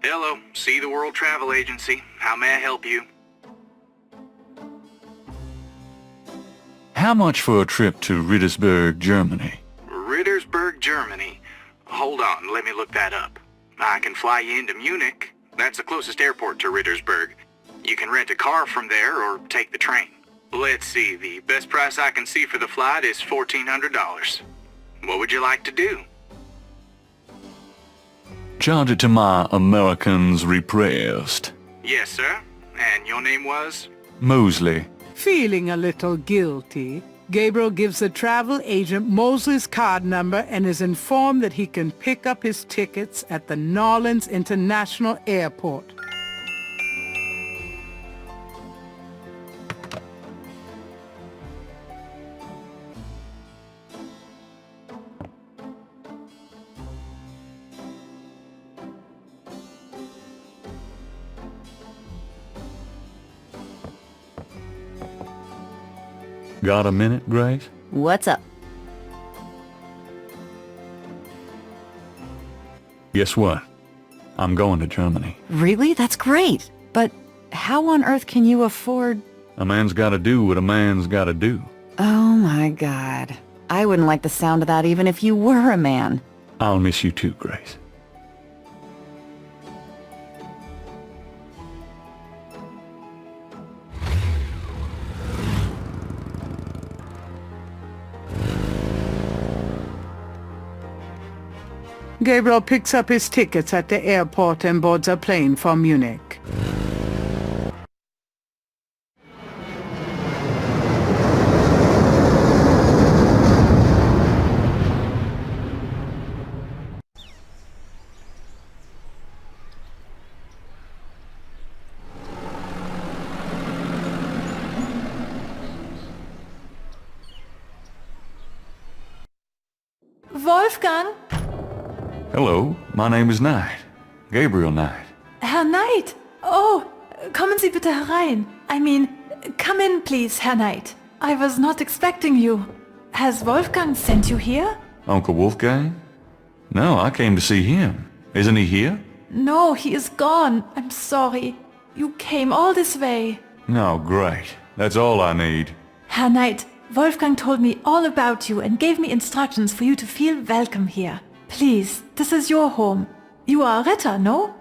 Hello, See the World Travel Agency. How may I help you? How much for a trip to Rittersberg, Germany? Rittersberg, Germany. Hold on, let me look that up. I can fly you into Munich. That's the closest airport to Rittersberg. You can rent a car from there or take the train. Let's see, the best price I can see for the flight is $1,400. What would you like to do? Charge it to my Americans repressed. Yes, sir. And your name was? Mosley. Feeling a little guilty, Gabriel gives the travel agent Mosley's card number and is informed that he can pick up his tickets at the Nolens International Airport. Got a minute, Grace? What's up? Guess what? I'm going to Germany. Really? That's great. But how on earth can you afford... A man's gotta do what a man's gotta do. Oh my God. I wouldn't like the sound of that even if you were a man. I'll miss you too, Grace. Gabriel picks up his tickets at the airport and boards a plane for Munich. Wolfgang? Hello, my name is Knight. Gabriel Knight. Herr Knight! Oh, kommen Sie bitte herein. I mean, come in please, Herr Knight. I was not expecting you. Has Wolfgang sent you here? Uncle Wolfgang? No, I came to see him. Isn't he here? No, he is gone. I'm sorry. You came all this way. No, great. That's all I need. Herr Knight, Wolfgang told me all about you and gave me instructions for you to feel welcome here. Please, this is your home. You are a Ritter, no?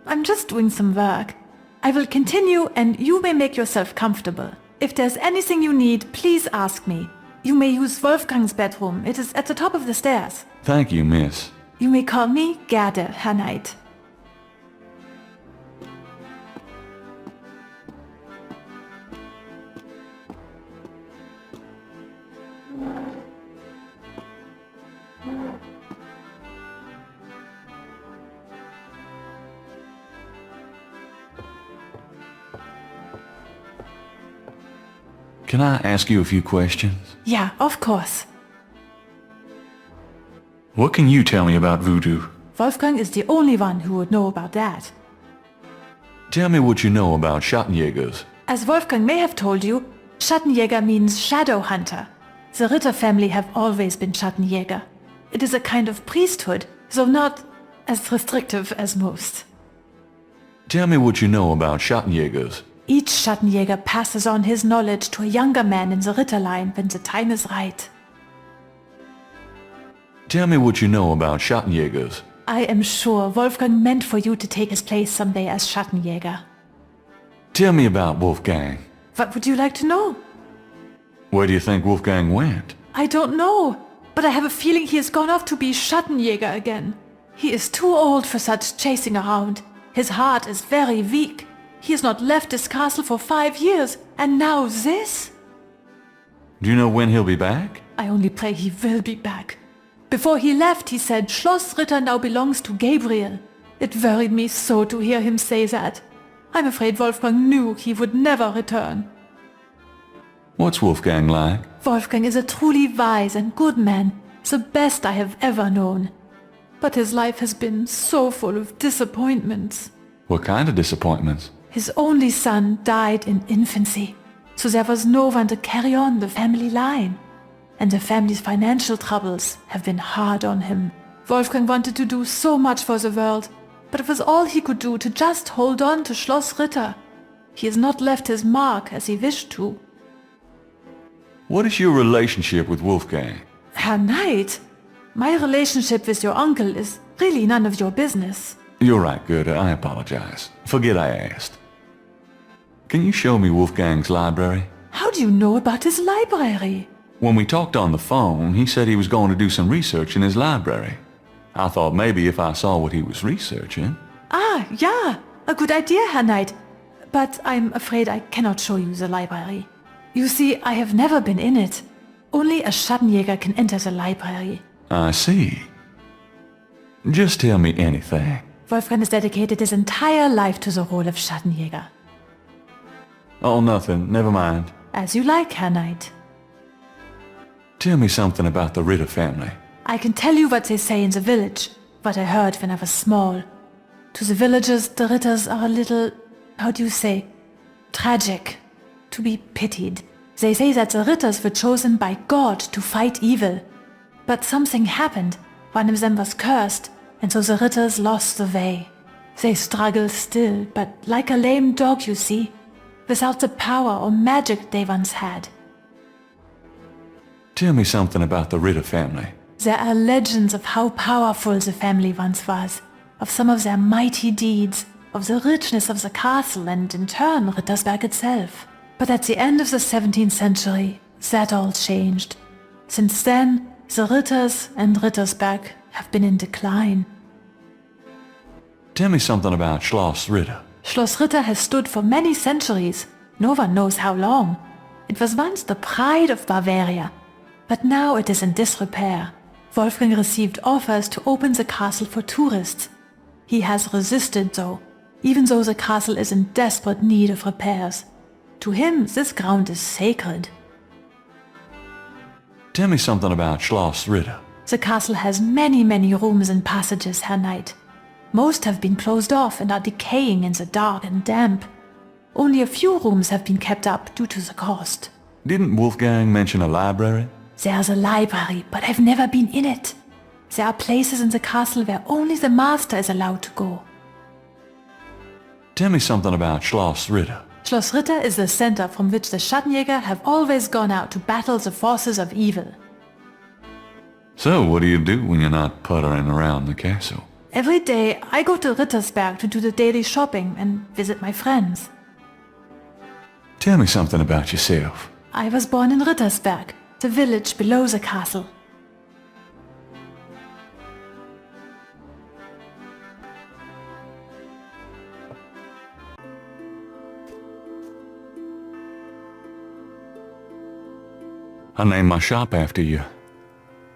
I'm just doing some work. I will continue and you may make yourself comfortable. If there's anything you need, please ask me. You may use Wolfgang's bedroom. It is at the top of the stairs. Thank you, miss. You may call me Gerde, Herr Knight. Can I ask you a few questions? Yeah, of course. What can you tell me about voodoo? Wolfgang is the only one who would know about that. Tell me what you know about Schattenjägers. As Wolfgang may have told you, Schattenjäger means shadow hunter. The Ritter family have always been Schattenjäger. It is a kind of priesthood, though not as restrictive as most. Tell me what you know about Schattenjägers. Each Schattenjäger passes on his knowledge to a younger man in the Ritter line when the time is right. Tell me what you know about Schattenjägers. I am sure Wolfgang meant for you to take his place someday as Schattenjäger. Tell me about Wolfgang. What would you like to know? Where do you think Wolfgang went? I don't know, but I have a feeling he has gone off to be Schattenjäger again. He is too old for such chasing around. His heart is very weak. He has not left this castle for 5 years, and now this? Do you know when he'll be back? I only pray he will be back. Before he left, he said Schloss Ritter now belongs to Gabriel. It worried me so to hear him say that. I'm afraid Wolfgang knew he would never return. What's Wolfgang like? Wolfgang is a truly wise and good man, the best I have ever known. But his life has been so full of disappointments. What kind of disappointments? His only son died in infancy, so there was no one to carry on the family line. And the family's financial troubles have been hard on him. Wolfgang wanted to do so much for the world, but it was all he could do to just hold on to Schloss Ritter. He has not left his mark as he wished to. What is your relationship with Wolfgang? Herr Knight, my relationship with your uncle is really none of your business. You're right, Goethe. I apologize. Forget I asked. Can you show me Wolfgang's library? How do you know about his library? When we talked on the phone, he said he was going to do some research in his library. I thought maybe if I saw what he was researching... Ah, yeah, a good idea, Herr Knight. But I'm afraid I cannot show you the library. You see, I have never been in it. Only a Schattenjäger can enter the library. I see. Just tell me anything. Wolfgang has dedicated his entire life to the role of Schattenjäger. Oh, nothing. Never mind. As you like, Herr Knight. Tell me something about the Ritter family. I can tell you what they say in the village, what I heard when I was small. To the villagers, the Ritters are a little, how do you say, tragic, to be pitied. They say that the Ritters were chosen by God to fight evil. But something happened. One of them was cursed, and so the Ritters lost the way. They struggle still, but like a lame dog, you see, without the power or magic they once had. Tell me something about the Ritter family. There are legends of how powerful the family once was, of some of their mighty deeds, of the richness of the castle and in turn Rittersberg itself. But at the end of the 17th century, that all changed. Since then, the Ritters and Rittersberg have been in decline. Tell me something about Schloss Ritter. Schloss Ritter has stood for many centuries, no one knows how long. It was once the pride of Bavaria, but now it is in disrepair. Wolfgang received offers to open the castle for tourists. He has resisted though, even though the castle is in desperate need of repairs. To him, this ground is sacred. Tell me something about Schloss Ritter. The castle has many rooms and passages, Herr Knight. Most have been closed off and are decaying in the dark and damp. Only a few rooms have been kept up due to the cost. Didn't Wolfgang mention a library? There's a library, but I've never been in it. There are places in the castle where only the master is allowed to go. Tell me something about Schloss Ritter. Schloss Ritter is the center from which the Schattenjäger have always gone out to battle the forces of evil. So, what do you do when you're not puttering around the castle? Every day I go to Rittersberg to do the daily shopping and visit my friends. Tell me something about yourself. I was born in Rittersberg, the village below the castle. I named my shop after you.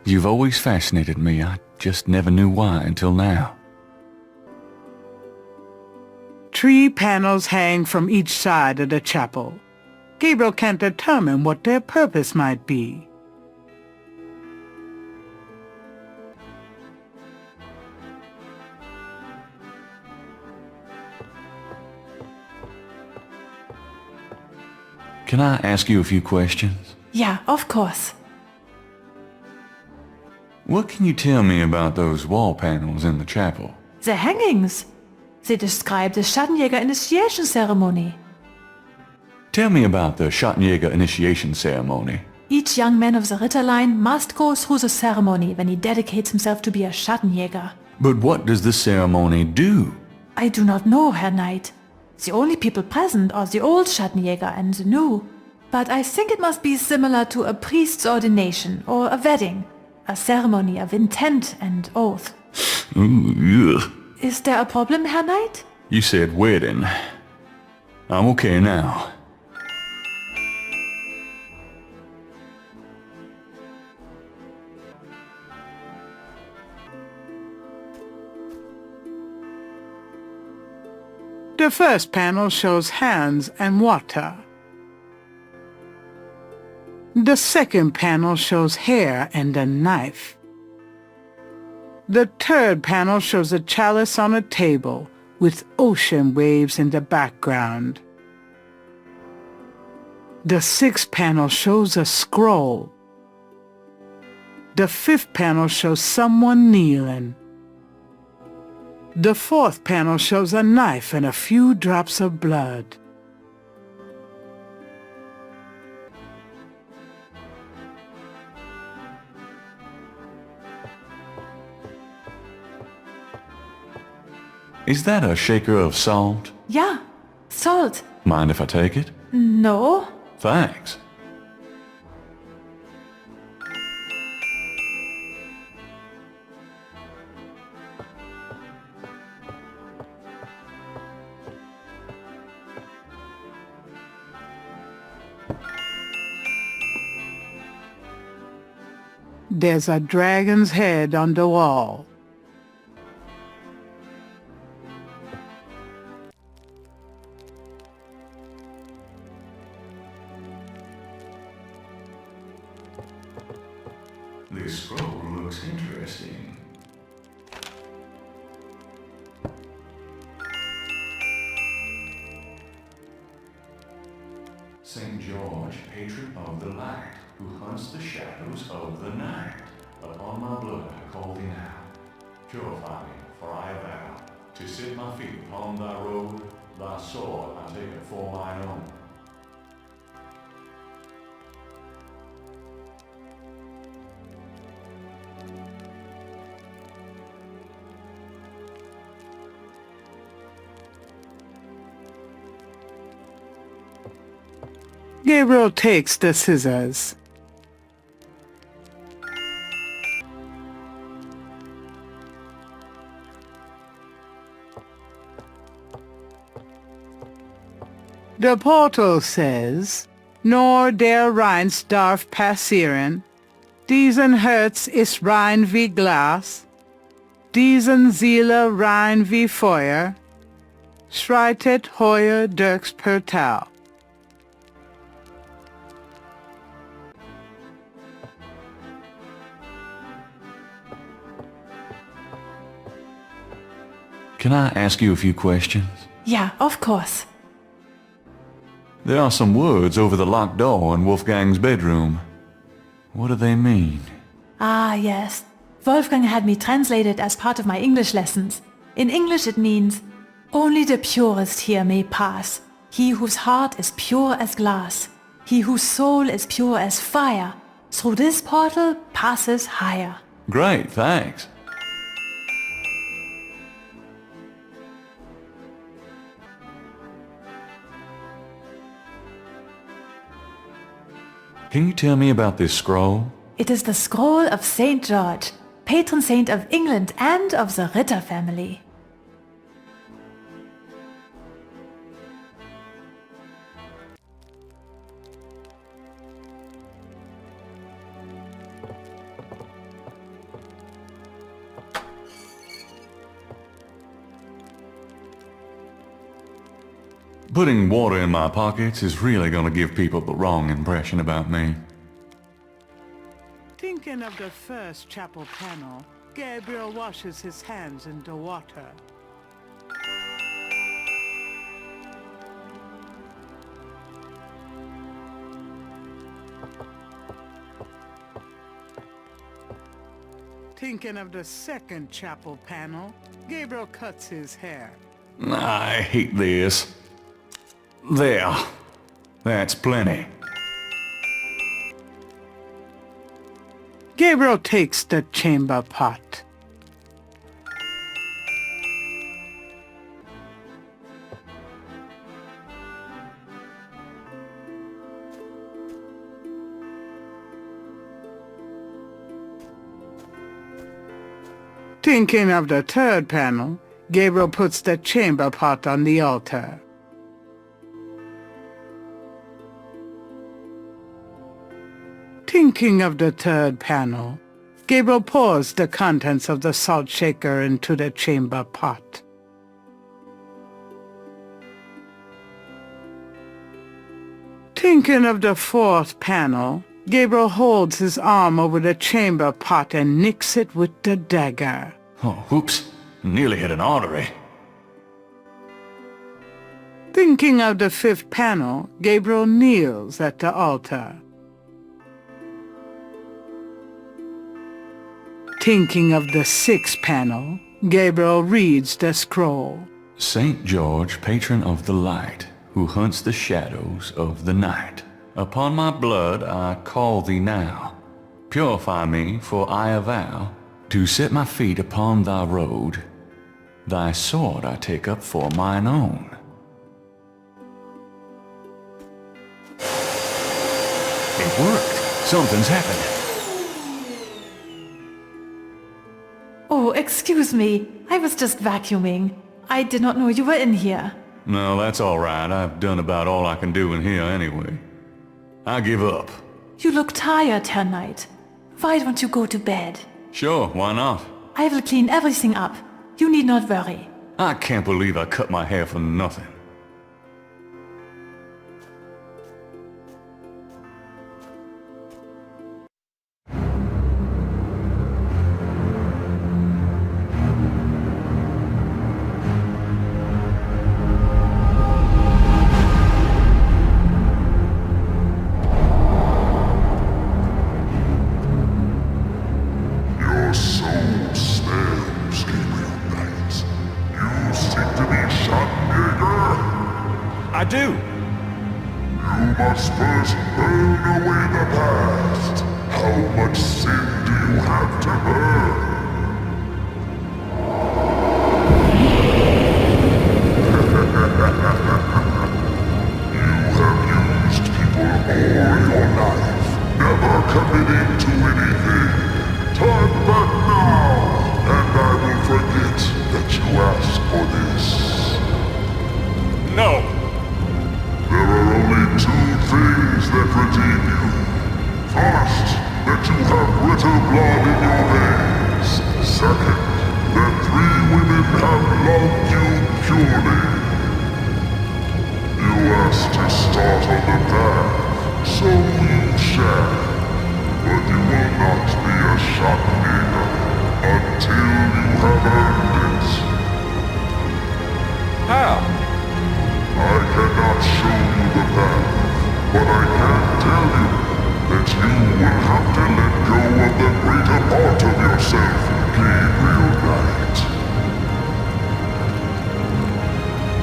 You've always fascinated me. I just never knew why until now. Tree panels hang from each side of the chapel. Gabriel can't determine what their purpose might be. Can I ask you a few questions? Yeah, of course. What can you tell me about those wall panels in the chapel? The hangings. They describe the Schattenjäger initiation ceremony. Tell me about the Schattenjäger initiation ceremony. Each young man of the Ritter line must go through the ceremony when he dedicates himself to be a Schattenjäger. But what does the ceremony do? I do not know, Herr Knight. The only people present are the old Schattenjäger and the new. But I think it must be similar to a priest's ordination or a wedding. A ceremony of intent and oath. Ooh, ugh. Is there a problem, Herr Knight? You said wedding. I'm okay now. The first panel shows hands and water. The second panel shows hair and a knife. The third panel shows a chalice on a table with ocean waves in the background. The sixth panel shows a scroll. The fifth panel shows someone kneeling. The fourth panel shows a knife and a few drops of blood. Is that a shaker of salt? Yeah, salt. Mind if I take it? No. Thanks. There's a dragon's head on the wall. This scroll looks interesting. St. George, patron of the light, who hunts the shadows of the night. Upon my blood I call thee now. Purify me, for I vow to set my feet upon thy road. Thy sword I take it for mine own. Gabriel takes the scissors. The portal says, Nor der Rheinst darf passieren, diesen Herz ist rein wie Glas, diesen Seele rein wie Feuer, schreitet heuer durchs Portal. Can I ask you a few questions? Yeah, of course. There are some words over the locked door in Wolfgang's bedroom. What do they mean? Ah, yes. Wolfgang had me translated as part of my English lessons. In English it means, only the purest here may pass. He whose heart is pure as glass. He whose soul is pure as fire. Through this portal passes higher. Great, thanks. Can you tell me about this scroll? It is the scroll of St. George, patron saint of England and of the Ritter family. Putting water in my pockets is really going to give people the wrong impression about me. Thinking of the first chapel panel, Gabriel washes his hands in the water. Thinking of the second chapel panel, Gabriel cuts his hair. I hate this. There. That's plenty. Gabriel takes the chamber pot. Thinking of the third panel, Gabriel puts the chamber pot on the altar. Thinking of the third panel, Gabriel pours the contents of the salt shaker into the chamber pot. Thinking of the fourth panel, Gabriel holds his arm over the chamber pot and nicks it with the dagger. Oh, whoops. Nearly hit an artery. Thinking of the fifth panel, Gabriel kneels at the altar. Thinking of the sixth panel, Gabriel reads the scroll. Saint George, patron of the light, who hunts the shadows of the night. Upon my blood I call thee now. Purify me, for I avow to set my feet upon thy road. Thy sword I take up for mine own. It worked. Something's happened. Oh, excuse me. I was just vacuuming. I did not know you were in here. No, that's all right. I've done about all I can do in here anyway. I give up. You look tired tonight. Why don't you go to bed? Sure, why not? I will clean everything up. You need not worry. I can't believe I cut my hair for nothing. Your soul smells, Gabriel Knight. You seek to be Schattenjäger? I do. You must first burn away the past. How much sin do you have to burn? You have used people all your life, never committing to anything. Turn back now, and I will forget that you asked for this. No. There are only two things that redeem you. First, that you have ritter blood in your veins. Second, that 3 women have loved you purely. You asked to start on the path, so you shall. But you will not be a Schattenjäger until you have earned it. How? I cannot show you the path, but I can tell you that you will have to let go of the greater part of yourself, Gabriel Knight.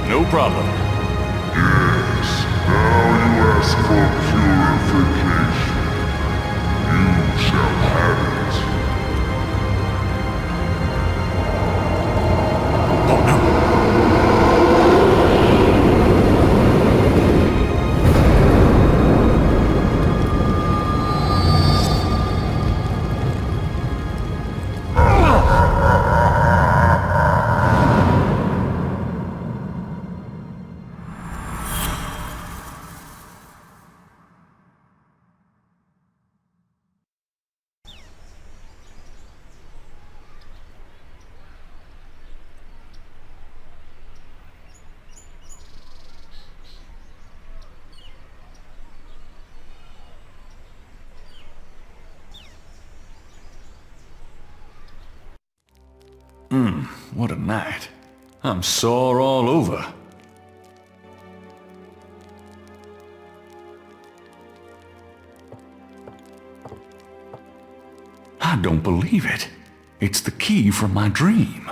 No problem. Yes, now you ask for purification. You shall have it. Oh no. What a night. I'm sore all over. I don't believe it. It's the key from my dream.